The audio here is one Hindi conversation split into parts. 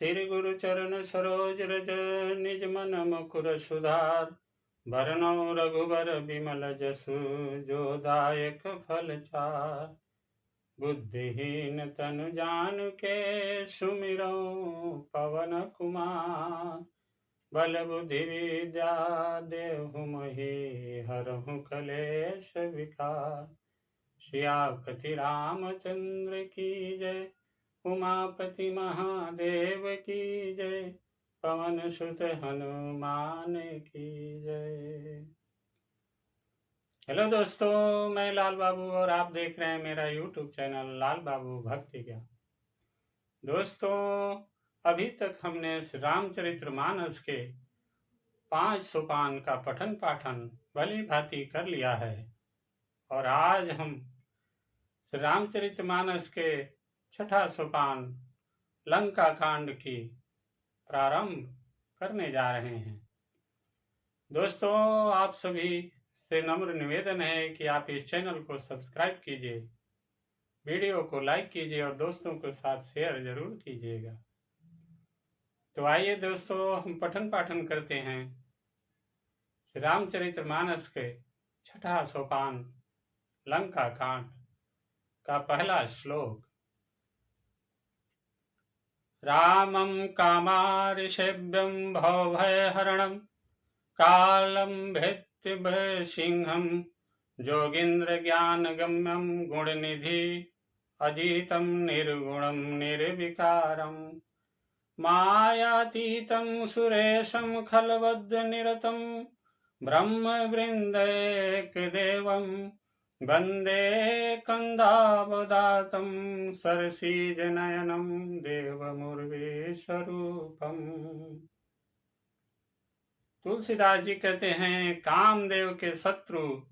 श्री गुरु चरण सरोज रज निज मन मुकुर सुधार। बरनौ रघुबर बिमल जसु जो दायक फल चार। बुद्धिहीन तनु जानिके सुमिरौ पवन कुमार। बल बुद्धि विद्या देहु मोहि हरहु कलेश विकार। सियापति रामचंद्र की जय, उमापति महादेव की जय, पवन सुत हनुमान की जय। हेलो दोस्तों, मैं लाल बाबू और आप देख रहे हैं मेरा यूट्यूब चैनल लाल बाबू भक्ति ज्ञान। दोस्तों, अभी तक हमने रामचरितमानस के 5 सोपान का पठन पाठन भली भांति कर लिया है और आज हम रामचरितमानस के 6ठा सोपान लंका कांड की प्रारंभ करने जा रहे हैं। दोस्तों, आप सभी से नम्र निवेदन है कि आप इस चैनल को सब्सक्राइब कीजिए, वीडियो को लाइक कीजिए और दोस्तों के साथ शेयर जरूर कीजिएगा। तो आइए दोस्तों, हम पठन पाठन करते हैं रामचरितमानस के 6ठा सोपान लंका कांड का पहला श्लोक। रामं कामारिषेभ्यं भवभयहरणं कालं भेत्ति भयसिंहं जोगीन्द्रज्ञानगम्यं गुणनिधि अजितं निर्गुणं निर्विकारं मायातीतं सुरेशं खलबद्धनिरतं ब्रह्मवृन्दैकदेवं वन्दे कन्दावदातं सरसीजनयनं देवमुर्वीस्वरूपम्। तुलसीदास जी कहते हैं, कामदेव के शत्रु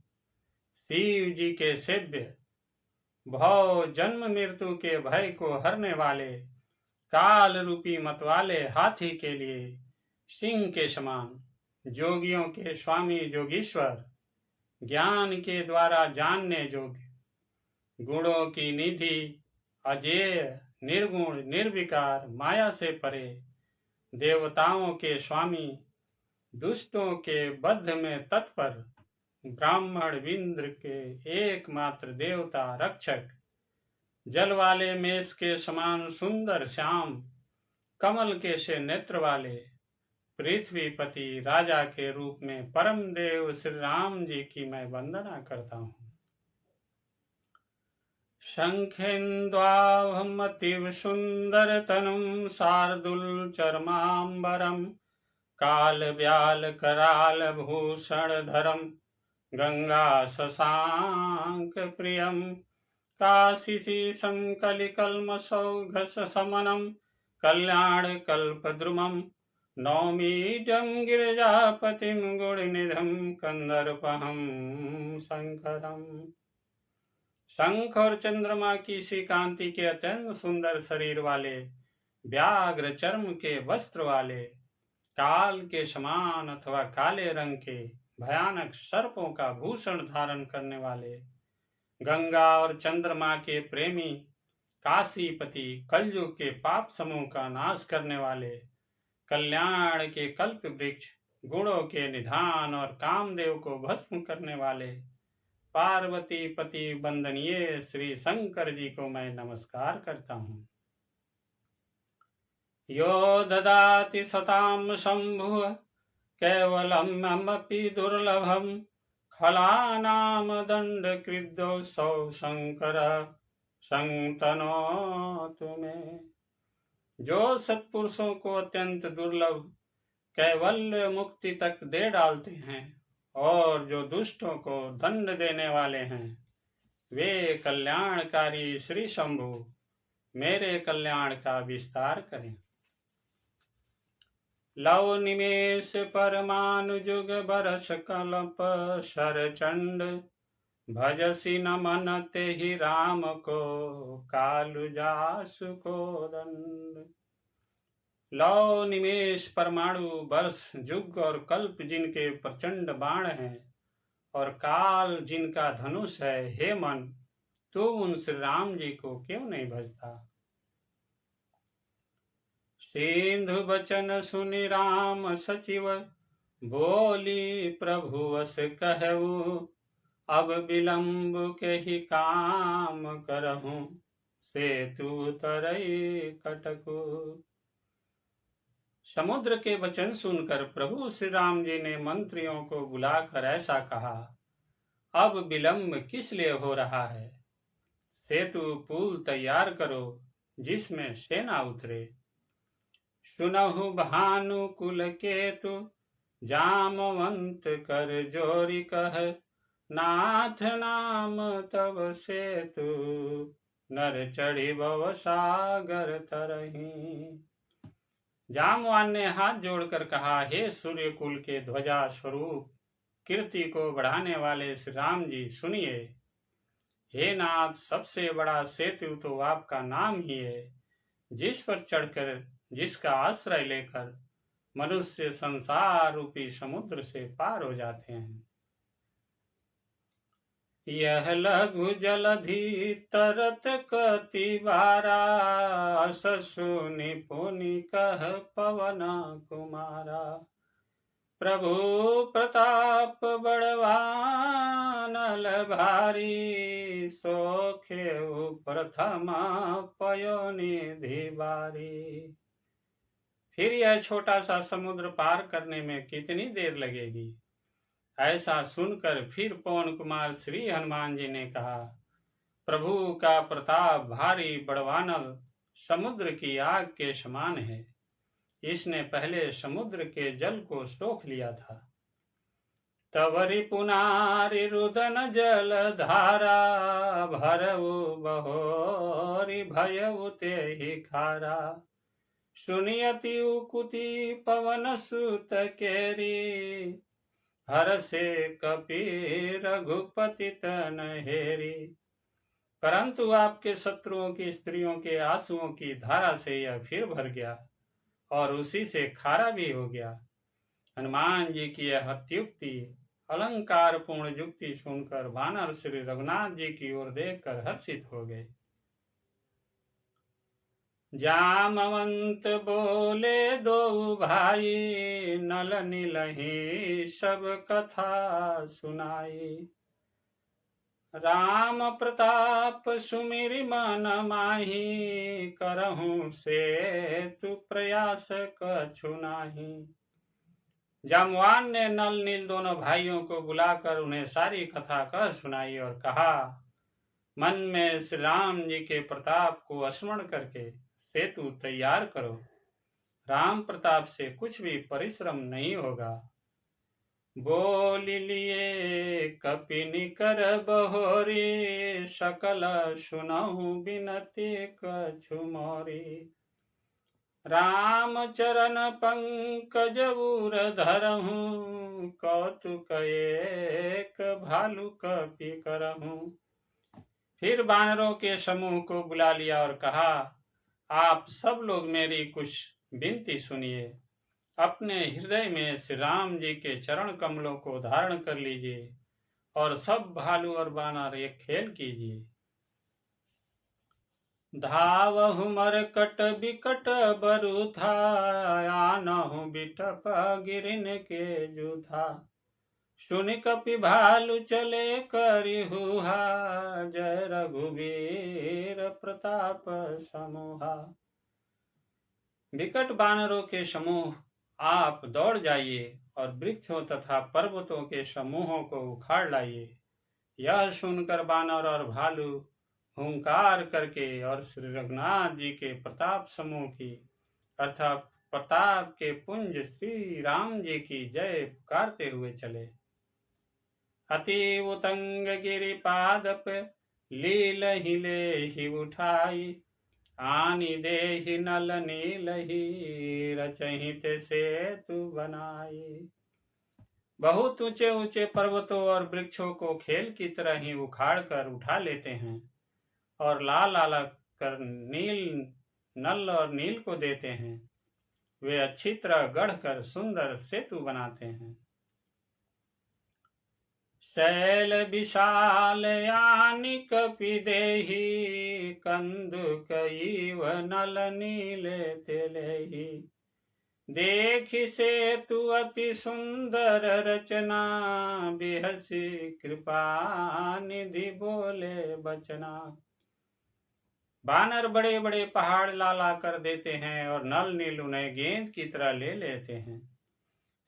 शिव जी के सेव्य, भव जन्म मृत्यु के भय को हरने वाले, काल रूपी मतवाले हाथी के लिए सिंह के समान, जोगियों के स्वामी जोगीश्वर, ज्ञान के द्वारा जानने योग्य, गुणों की निधि, अजेय, निर्गुण, निर्विकार, माया से परे, देवताओं के स्वामी, दुष्टों के बद्ध में तत्पर, ब्राह्मण इंद्र के एकमात्र देवता रक्षक, जल वाले मेष के समान सुंदर श्याम, कमल के से नेत्र वाले, पृथ्वीपति राजा के रूप में परम देव श्री राम जी की मैं वंदना करता हूँ। शंखेन्द्वाभमतीव सुंदर तनुम शार्दुल चर्मांबरम काल व्याल कराल भूषण धरम गंगा शशांक प्रियम काशीशीषं कलिकल्मषौघस समनम कल्याण कल्पद्रुमम नौमीड्यं गिरिजापतिं गुणनिधं कंदर्पहं शंकरम। शंख और चंद्रमा की सी कांति के अत्यंत सुंदर शरीर वाले, व्याघ्र चर्म के वस्त्र वाले, काल के समान अथवा काले रंग के भयानक सर्पों का भूषण धारण करने वाले, गंगा और चंद्रमा के प्रेमी, काशीपति, कलयुग के पाप समूह का नाश करने वाले, कल्याण के कल्प वृक्ष, गुणों के निधान और कामदेव को भस्म करने वाले, पार्वती पति वंदनीय श्री शंकर जी को मैं नमस्कार करता हूँ। यो ददाति सतां शंभुः कैवल्यमपि दुर्लभं खलानां दण्डकृद्योऽसौ शंकरः संतनोतु मे। जो सत्पुरुषों को अत्यंत दुर्लभ कैवल्य मुक्ति तक दे डालते हैं और जो दुष्टों को दंड देने वाले हैं, वे कल्याणकारी श्री शंभु मेरे कल्याण का विस्तार करें। लव निमेष परमाणु जुग बरस कल्प शरचंड भजसी न मनते ही राम को कालु जासु को दंड। लौ निमेष परमाणु वर्ष जुग और कल्प जिनके प्रचंड बाण हैं और काल जिनका धनुष है, हे मन तू उन श्री राम जी को क्यों नहीं भजता। सिंधु बचन सुनि राम सचिव, बोली प्रभु अस कहऊ, अब विलंब के ही काम करहूं, सेतु तरई कटकु। समुद्र के वचन सुनकर प्रभु श्री राम जी ने मंत्रियों को बुलाकर ऐसा कहा, अब विलंब किस लिए हो रहा है? सेतु पुल तैयार करो जिसमें सेना उतरे। सुनहु भानुकुल केतु, जामवंत कर जोरी कह, नाथ नाम तब सेतु, नर चढ़ी भव सागर तरही। जामवान ने हाथ जोड़कर कहा, हे सूर्य कुल के ध्वजा स्वरूप कीर्ति को बढ़ाने वाले श्री राम जी सुनिए। हे नाथ, सबसे बड़ा सेतु तो आपका नाम ही है, जिस पर चढ़कर, जिसका आश्रय लेकर मनुष्य संसार रूपी समुद्र से पार हो जाते हैं। यह लघु जलधि तरत कति बारा, सुनि पुनि कह पवन कुमारा। प्रभु प्रताप बड़वानल भारी, सोखे प्रथम पयोनिधि बारी। फिर यह छोटा सा समुद्र पार करने में कितनी देर लगेगी? ऐसा सुनकर फिर पवन कुमार श्री हनुमान जी ने कहा, प्रभु का प्रताप भारी बड़वानल समुद्र की आग के समान है। इसने पहले समुद्र के जल को सोख लिया था। तवरि पुनारि रुदन जल धारा, भरऊ बहोरी भयऊ तेहि खारा। सुनियति उकुति पवन सुत केरी, हर से कपि रघुपति तन हेरी। परंतु आपके शत्रुओं की स्त्रियों के आंसुओं की धारा से यह फिर भर गया और उसी से खारा भी हो गया। हनुमान जी की यह अत्युक्ति अलंकार पूर्ण युक्ति सुनकर वानर श्री रघुनाथ जी की ओर देखकर हर्षित हो गए। जामवंत बोले दो भाई, नल नीलहि सब कथा सुनाई। राम प्रताप सुमिरि मन माही, करहूं सेतु प्रयास कछु नाही। जामवान ने नल नील दोनों भाइयों को बुलाकर उन्हें सारी कथा कह सुनाई और कहा, मन में श्री राम जी के प्रताप को स्मरण करके सेतु तैयार करो। राम प्रताप से कुछ भी परिश्रम नहीं होगा। बोल लिए कपिनि कर बहोरी, सकल सुनहु बिनती कछु मोरी। राम चरण पंकज उर धरहूं, कौतुक एक भालु कपि करहूं। फिर वानरों के समूह को बुला लिया और कहा, आप सब लोग मेरी कुछ विनती सुनिए। अपने हृदय में श्री राम जी के चरण कमलों को धारण कर लीजिए और सब भालू और वानर एक खेल कीजिए। धावहु मरकट बिकट बरूथा, आनहु बिटप गिरिन के जूथा। सुनि कपि भालु चले करि हुहा, जय रघुवीर प्रताप समूहा। विकट बानरों के समूह, आप दौड़ जाइए और वृक्षों तथा पर्वतों के समूहों को उखाड़ लाइए। यह सुनकर बानर और भालू हुंकार करके और श्री रघुनाथ जी के प्रताप समूह की अर्थात प्रताप के पुंज श्री राम जी की जय पुकारते हुए चले। अति उतंग गिरि पादप, लील ही ले ही उठाई। आनी देहि नल नीलहि, रचहित सेतु बनाई। बहुत ऊंचे ऊंचे पर्वतों और वृक्षों को खेल की तरह ही उखाड़ कर उठा लेते हैं और लाल लाल कर नील नल और नील को देते हैं। वे अच्छी तरह गढ़कर सुंदर सेतु बनाते हैं। शैल विशाल यानि कपि देहि, कंदुक इव नल नीले तिलेहि। देखि सेतु अति सुंदर रचना, बिहसी कृपा निधि बोले बचना। बानर बड़े बड़े पहाड़ ला ला कर देते हैं और नल नील उन्हें गेंद की तरह ले लेते हैं।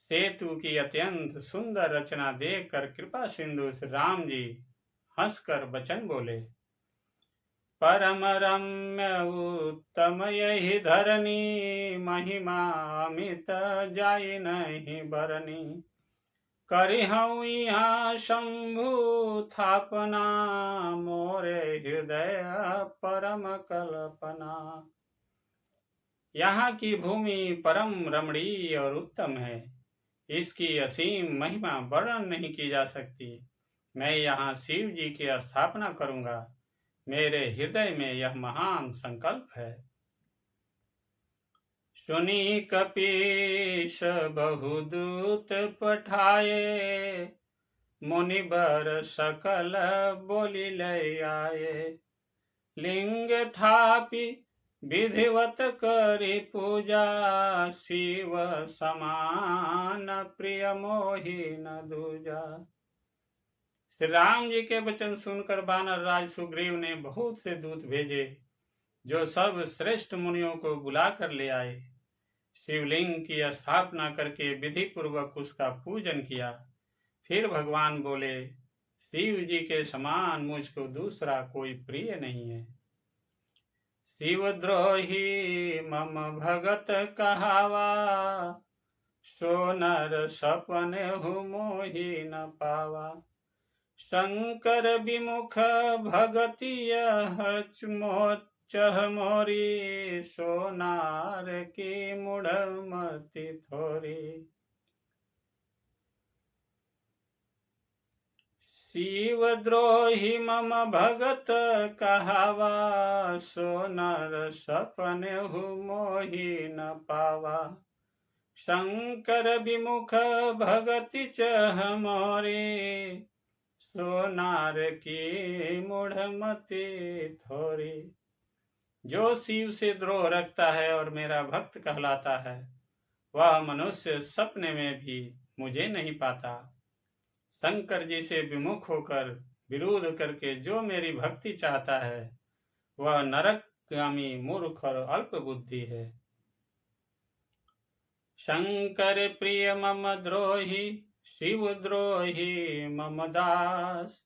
सेतु की अत्यंत सुंदर रचना देखकर कृपा सिंधु श्री राम जी हंसकर वचन बोले, परम रम्य उत्तम यही धरनी, महिमा अमित जाय नहीं बरनी। करिहउँ यहाँ शंभु थापना, मोरे हृदय परम कल्पना। यहाँ की भूमि परम रमणीय और उत्तम है, इसकी असीम महिमा वर्णन नहीं की जा सकती। मैं यहाँ शिव जी की स्थापना करूंगा, मेरे हृदय में यह महान संकल्प है। सुनी कपीश बहुदूत पठाए, मुनिबर सकल बोली लय आए। लिंग थापि विधिवत करी पूजा, शिव समान प्रिय मोहि न दूजा। श्री राम जी के वचन सुनकर वानर राज सुग्रीव ने बहुत से दूत भेजे, जो सब श्रेष्ठ मुनियों को बुला कर ले आए। शिवलिंग की स्थापना करके विधि पूर्वक उसका पूजन किया। फिर भगवान बोले, शिव जी के समान मुझको दूसरा कोई प्रिय नहीं है। शिवद्रोही मम भगत कहावा, सो नर सपने हूँ मोहि न पावा। शंकर विमुख भगति यह चह मोरी, सो नार की मुढ़ मति थोरी। शिवद्रोही मम भगत कहावा, सो नर सपने हूँ मोहि न पावा। शंकर विमुख भगति चह मोरी, सो नार की मूढ़ मति थोरी। जो शिव से द्रोह रखता है और मेरा भक्त कहलाता है, वह मनुष्य सपने में भी मुझे नहीं पाता। शंकर जी से विमुख होकर विरोध करके जो मेरी भक्ति चाहता है, वह नरकगामी मूर्ख और अल्प बुद्धि है। शंकर प्रिय मम द्रोही, शिव द्रोही मम दास।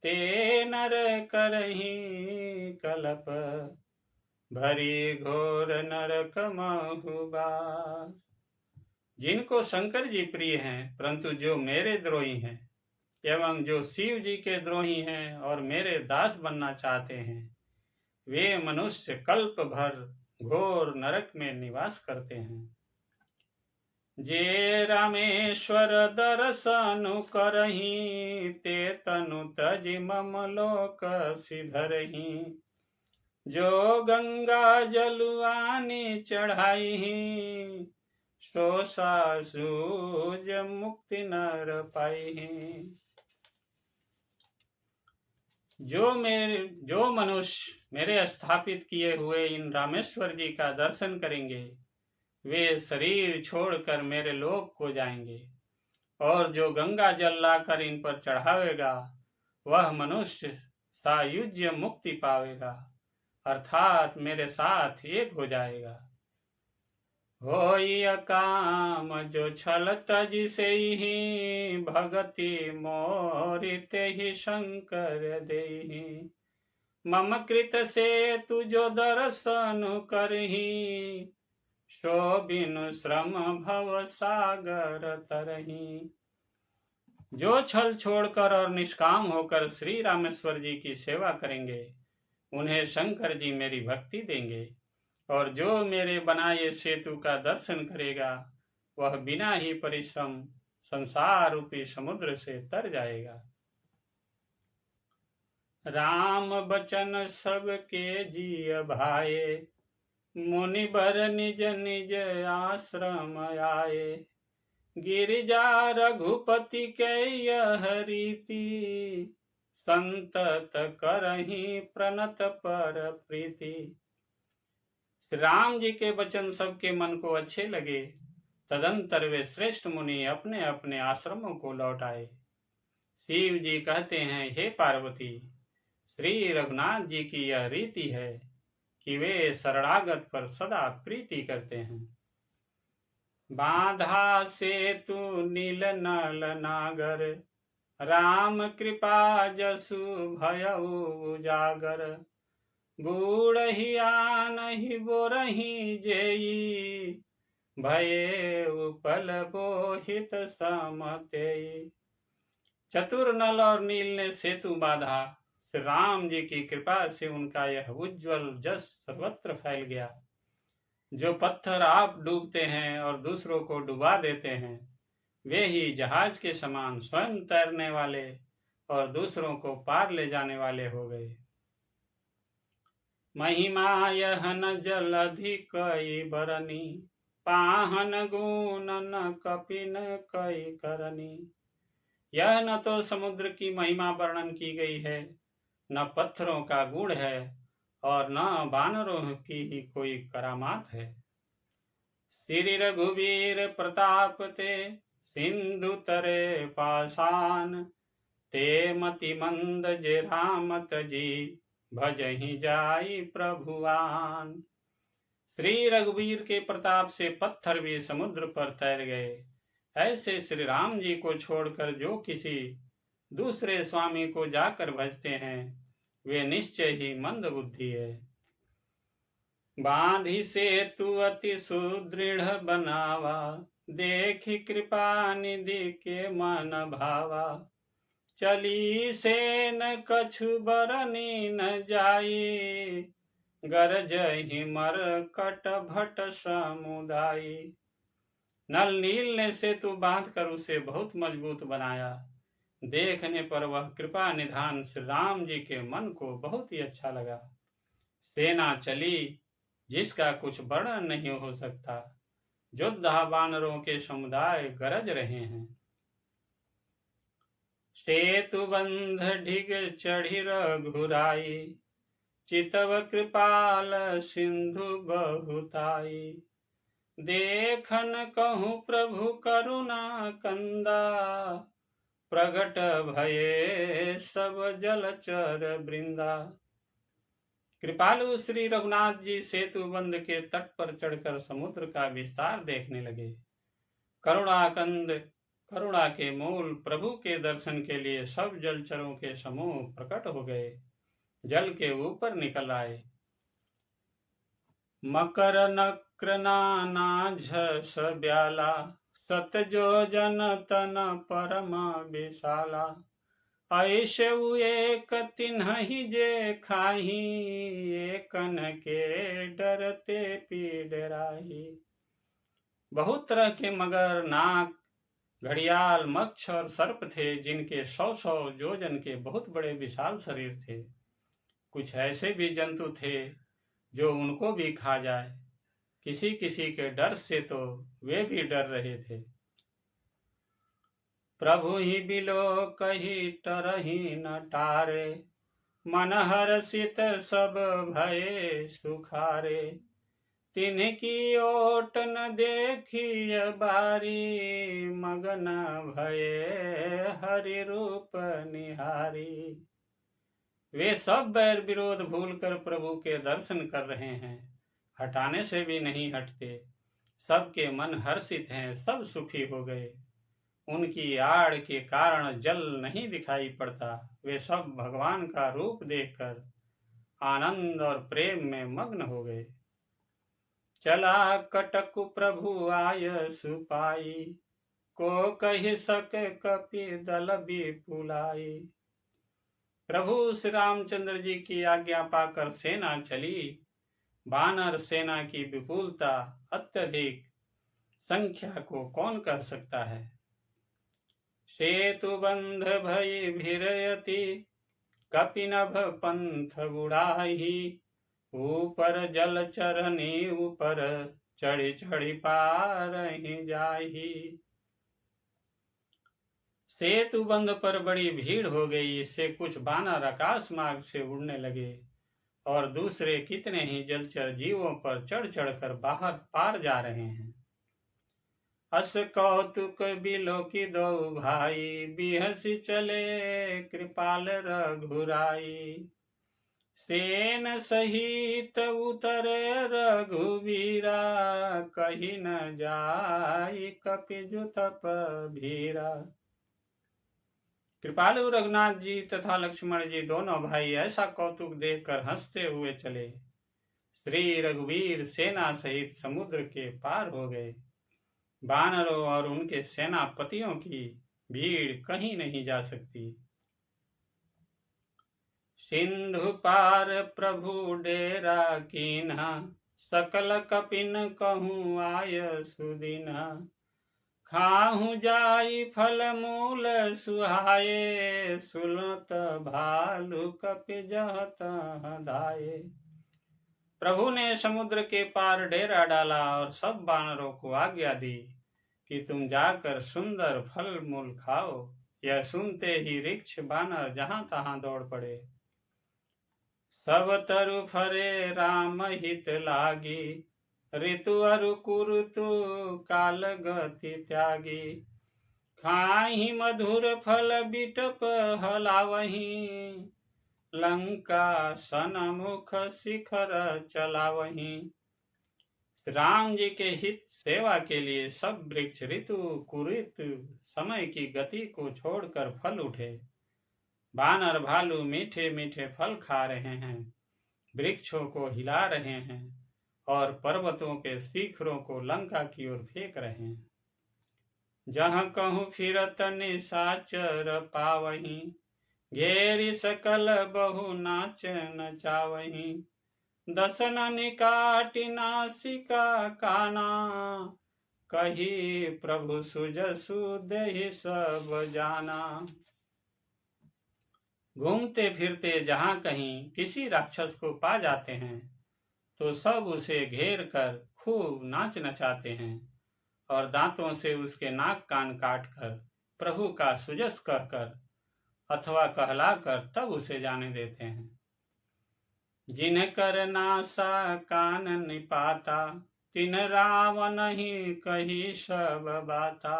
ते नर करही कलप, भरी घोर नरक महुबास। जिनको शंकर जी प्रिय हैं, परंतु जो मेरे द्रोही हैं एवं जो शिव जी के द्रोही हैं और मेरे दास बनना चाहते हैं, वे मनुष्य कल्प भर घोर नरक में निवास करते हैं। जे रामेश्वर दर्शनु करही, ते तनु तजि मम लोक सिधरही। जो गंगा जलुआनी चढ़ाई, सो सासूज मुक्ति नर पाई। जो मनुष्य मेरे स्थापित किए हुए इन रामेश्वर जी का दर्शन करेंगे, वे शरीर छोड़कर मेरे लोक को जाएंगे। और जो गंगा जल लाकर इन पर चढ़ावेगा, वह मनुष्य सायुज्य मुक्ति पावेगा, अर्थात मेरे साथ एक हो जाएगा। होई अकाम जो छल तजि से ही, भगति मोरि तेहि शंकर देहि। मम कृत से तु जो दर्शन करही, सो बिनु श्रम भव सागर तरही। जो छल छोड़कर और निष्काम होकर श्री रामेश्वर जी की सेवा करेंगे, उन्हें शंकर जी मेरी भक्ति देंगे। और जो मेरे बनाए सेतु का दर्शन करेगा, वह बिना ही परिश्रम संसार रूपी समुद्र से तर जाएगा। राम बचन सबके जिय भाए, मुनिबर निज निज आश्रम आए। गिरिजा रघुपति के यह रीति, संतत करहि प्रणत पर प्रीति। श्री राम जी के वचन सबके मन को अच्छे लगे। तदंतर वे श्रेष्ठ मुनि अपने अपने आश्रमों को लौट आए। शिव जी कहते हैं, हे पार्वती, श्री रघुनाथ जी की यह रीति है कि वे शरणागत पर सदा प्रीति करते हैं। बाधा सेतु नील नल नागर, राम कृपा जसु भयउ उजागर। बूढ़हि आनहि बोरहि जेई, भये उपल बोहित समतेई। चतुर नल और नील ने सेतु बांधा। श्री राम जी की कृपा से उनका यह उज्जवल जस सर्वत्र फैल गया। जो पत्थर आप डूबते हैं और दूसरों को डुबा देते हैं, वे ही जहाज के समान स्वयं तैरने वाले और दूसरों को पार ले जाने वाले हो गए। महिमा यह न जल अधिक बरनी, पाहन गुण न कपिन कई करनी। यह न तो समुद्र की महिमा वर्णन की गई है, न पत्थरों का गुण है, और न बानरों की कोई करामात है। श्री रघुवीर प्रताप ते, सिंधु तरे पाषाण। ते मति मंद जे रामत जी, भजहि जाई प्रभुवान। श्री रघुवीर के प्रताप से पत्थर भी समुद्र पर तैर गए। ऐसे श्री राम जी को छोड़कर जो किसी दूसरे स्वामी को जाकर भजते हैं, वे निश्चय ही मंद बुद्धि है। बांधि सेतु अति सुदृढ़ बनावा, देखि कृपा निधि के मन भावा। चली से न कछु बरनी न जाई, गरजहि मरकट भट समुदाई। नल नील ने सेतु बांधकर उसे बहुत मजबूत बनाया। देखने पर वह कृपा निधान श्री राम जी के मन को बहुत ही अच्छा लगा। सेना चली जिसका कुछ वर्णन नहीं हो सकता। योद्धा बानरों के समुदाय गरज रहे हैं। सेतु बंध ढिग चढ़ी रघुराई, चितव कृपाल सिंधु बहुताई। देखन कहूँ प्रभु करुणा कंदा, प्रगट भये सब जलचर वृंदा। कृपालु श्री रघुनाथ जी सेतु बंध के तट पर चढ़कर समुद्र का विस्तार देखने लगे। करुणा के मूल प्रभु के दर्शन के लिए सब जलचरों के समूह प्रकट हो गए, जल के ऊपर निकल आए। मकर नक्र नाना झस ब्याला, सत जो जन तन परम विशाला। ऐसे एक तिन्हि जे खाही, एकन के डरते पीडराही। बहुत तरह के मगर, नाग, घड़ियाल, मच्छ और सर्प थे, जिनके 100-100 योजन के बहुत बड़े विशाल शरीर थे। कुछ ऐसे भी जंतु थे जो उनको भी खा जाए। किसी किसी के डर से तो वे भी डर रहे थे। प्रभु ही बिलो कही टरही न टारे, मन हर्षित सब भये सुखारे। तिनकी ओट न देखिय बारी, मगन भये हरि रूप निहारी। वे सब बैर विरोध भूलकर प्रभु के दर्शन कर रहे हैं, हटाने से भी नहीं हटते। सबके मन हर्षित हैं, सब सुखी हो गए। उनकी आड़ के कारण जल नहीं दिखाई पड़ता। वे सब भगवान का रूप देखकर आनंद और प्रेम में मग्न हो गए। चला कटकु प्रभु आय सुपाई, को कहि सके कपि दल विपुलाई। प्रभु श्री रामचंद्र जी की आज्ञा पाकर सेना चली। बानर सेना की विपुलता अत्यधिक, संख्या को कौन कह सकता है। सेतु बंध भई भिरयति, कपिनभ पंथ बुढ़ाही। ऊपर जल चरनी ऊपर, चढ़ी चढ़ी पार ही जाही। सेतु बंध पर बड़ी भीड़ हो गई, इससे कुछ वानर आकाश मार्ग से उड़ने लगे और दूसरे कितने ही जलचर जीवों पर चढ़ चढ़कर बाहर पार जा रहे हैं। अस कौतुक बिलोकी दो भाई, बिहसी चले कृपाल रघुराई। सेन सहित उतरे रघुवीरा, कही न जाई कपिजु तप भीरा। कृपालु रघुनाथ जी तथा लक्ष्मण जी दोनों भाई ऐसा कौतुक देखकर हंसते हुए चले। श्री रघुवीर सेना सहित समुद्र के पार हो गए। वानरों और उनके सेनापतियों की भीड़ कहीं नहीं जा सकती। सिंधु पार प्रभु डेरा कीन्हा, सकल कपिन कहूँ आय सुदीना। खाहु जाई फल मूल सुहाये, सुनत भालु कपि जहत धाये। प्रभु ने समुद्र के पार डेरा डाला और सब वानरों को आज्ञा दी कि तुम जाकर सुंदर फल मूल खाओ। यह सुनते ही ऋक्ष वानर जहां तहां दौड़ पड़े। सब तरु फरे राम हित लागी, ऋतु अरु कुरुतु काल गति त्यागी। खाहि मधुर फल बिटप हलावही, लंका सनमुख शिखर चलावही। राम जी के हित सेवा के लिए सब वृक्ष ऋतु कुऋतु समय की गति को छोड़कर फल उठे। वानर भालू मीठे मीठे फल खा रहे हैं, वृक्षों को हिला रहे हैं और पर्वतों के शिखरों को लंका की ओर फेंक रहे हैं। जहाँ कहूँ फिरत निशाचर पावही, घेरी सकल बहु नाच नचावही। दसन निकाटि नासिका काना, कही प्रभु सुजसु देहि सब जाना। घूमते फिरते जहाँ कहीं किसी राक्षस को पा जाते हैं तो सब उसे घेर कर खूब नाच नचाते हैं और दांतों से उसके नाक कान काट कर प्रभु का सुजस कहकर अथवा कहलाकर तब उसे जाने देते हैं। जिन कर नासा कान निपाता, तिन रावण ही कही सब बाता।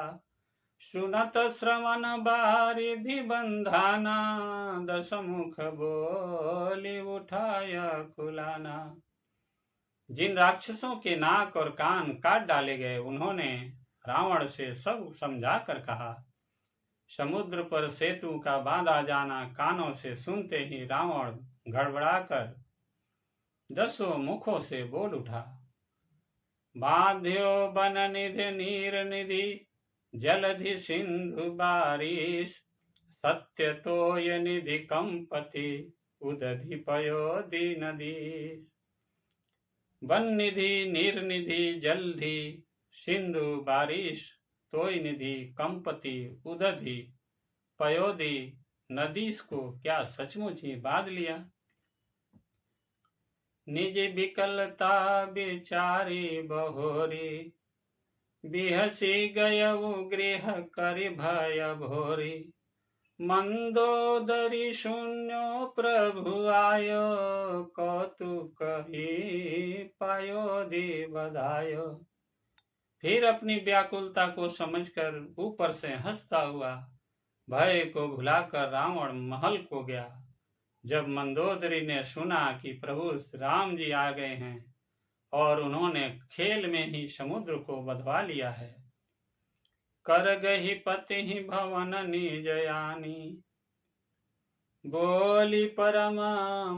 सुनत श्रवण बारिधि बंधाना, दस मुख बोली उठाय कुलाना। जिन राक्षसों के नाक और कान काट डाले गए उन्होंने रावण से सब समझा कर कहा। समुद्र पर सेतु का बांधा जाना कानों से सुनते ही रावण गड़बड़ाकर दसों मुखों से बोल उठा। बांध्यो बन निधि नीर निधि, जलधि सिंधु बारिश। सत्य तोय निधि कंपति, उदधि पयोधि नदीश। वन निधि नीर निधि जलधि सिंधु बारिश, तोय निधि कंपति उदधि पयोधि नदीश को क्या सचमुच ही बांध लिया। निज विकलता बिचारी बहोरी, बिहसी गयउ गृह करि भय भोरी। मंदोदरी शून्यो प्रभु आयो, कौतुक ही पायोधि बधायो। फिर अपनी व्याकुलता को समझकर ऊपर से हंसता हुआ भय को भुलाकर रावण महल को गया। जब मंदोदरी ने सुना कि प्रभु राम जी आ गए हैं और उन्होंने खेल में ही समुद्र को बधवा लिया है, कर गही पति ही भवन निजयानी। बोली परम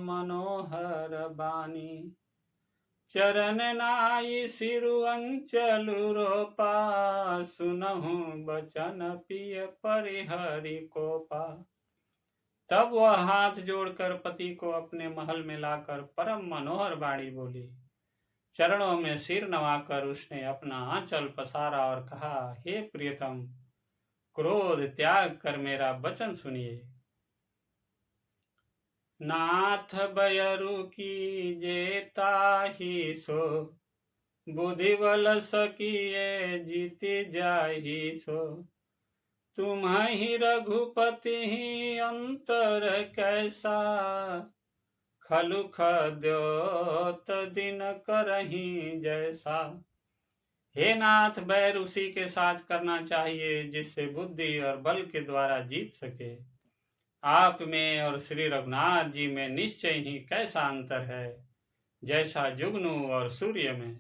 मनोहर बानी, चरण नाई सिरु अंचलु रोपा। सुनहु बचन पिय परिहरि कोपा। तब वह हाथ जोड़कर पति को अपने महल में लाकर परम मनोहर बाणी बोली। चरणों में सिर नवाकर उसने अपना आंचल पसारा और कहा, हे प्रियतम, क्रोध त्याग कर मेरा वचन सुनिए। नाथ बयरु की जेता ही सो, बुद्धि बल सकिए जीति जाहि सो। तुम्हि रघुपति अंतर कैसा, खलु खद्योत दिन करहीं जैसा। हे नाथ, बैर उसी के साथ करना चाहिए जिससे बुद्धि और बल के द्वारा जीत सके। आप में और श्री रघुनाथ जी में निश्चय ही कैसा अंतर है, जैसा जुगनू और सूर्य में।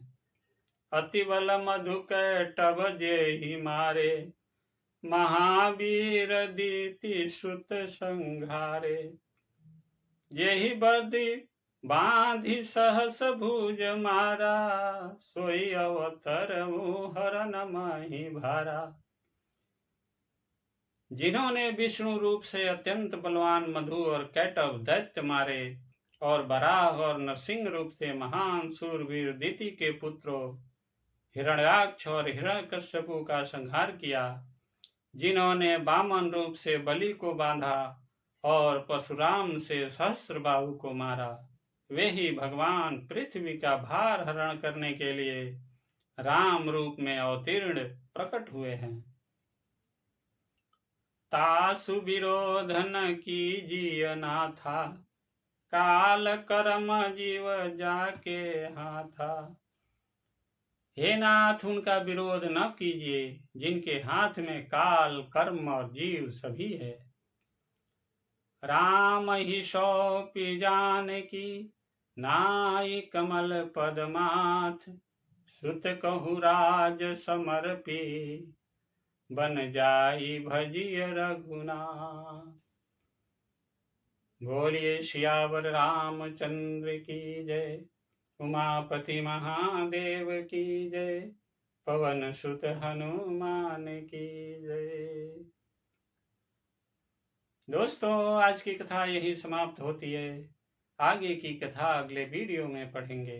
अति बल मधुकैटभ जेहि मारे, महावीर दीति सुत संघारे। जेहि बदि बांधि सहस भुज मारा, सोई अवतर हरन मही भारा। जिन्होंने विष्णु रूप से अत्यंत बलवान मधु और कैटभ दैत्य मारे, और बराह और नरसिंह रूप से महान सूरवीर दिति के पुत्रों हिरण्याक्ष और हिरण्यकश्यपु का संहार किया, जिन्होंने वामन रूप से बलि को बांधा और परशुराम से सहस्त्रबाहु को मारा, वे ही भगवान पृथ्वी का भार हरण करने के लिए राम रूप में अवतीर्ण प्रकट हुए हैं। तासु विरोध न कीजिए नाथा, काल कर्म जीव जाके हाथा। हे नाथ, उनका विरोध न कीजिए जिनके हाथ में काल, कर्म और जीव सभी है। राम ही सौंपी जानकी, नाई कमल पद माथ। सुत कहु राज समर्पी, बन जाई भजिय रघुनाथ। बोलिए सियावर रामचंद्र की जय, उमापति महादेव की जय, पवन सुत हनुमान की जय। दोस्तों, आज की कथा यही समाप्त होती है। आगे की कथा अगले वीडियो में पढ़ेंगे।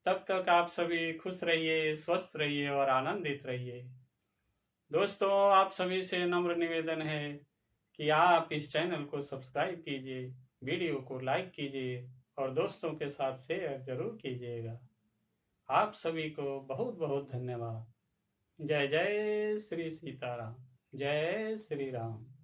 तब तक आप सभी खुश रहिए, स्वस्थ रहिए और आनंदित रहिए। दोस्तों, आप सभी से नम्र निवेदन है कि आप इस चैनल को सब्सक्राइब कीजिए, वीडियो को लाइक कीजिए और दोस्तों के साथ शेयर जरूर कीजिएगा। आप सभी को बहुत बहुत धन्यवाद। जय जय श्री सीताराम, जय श्री राम।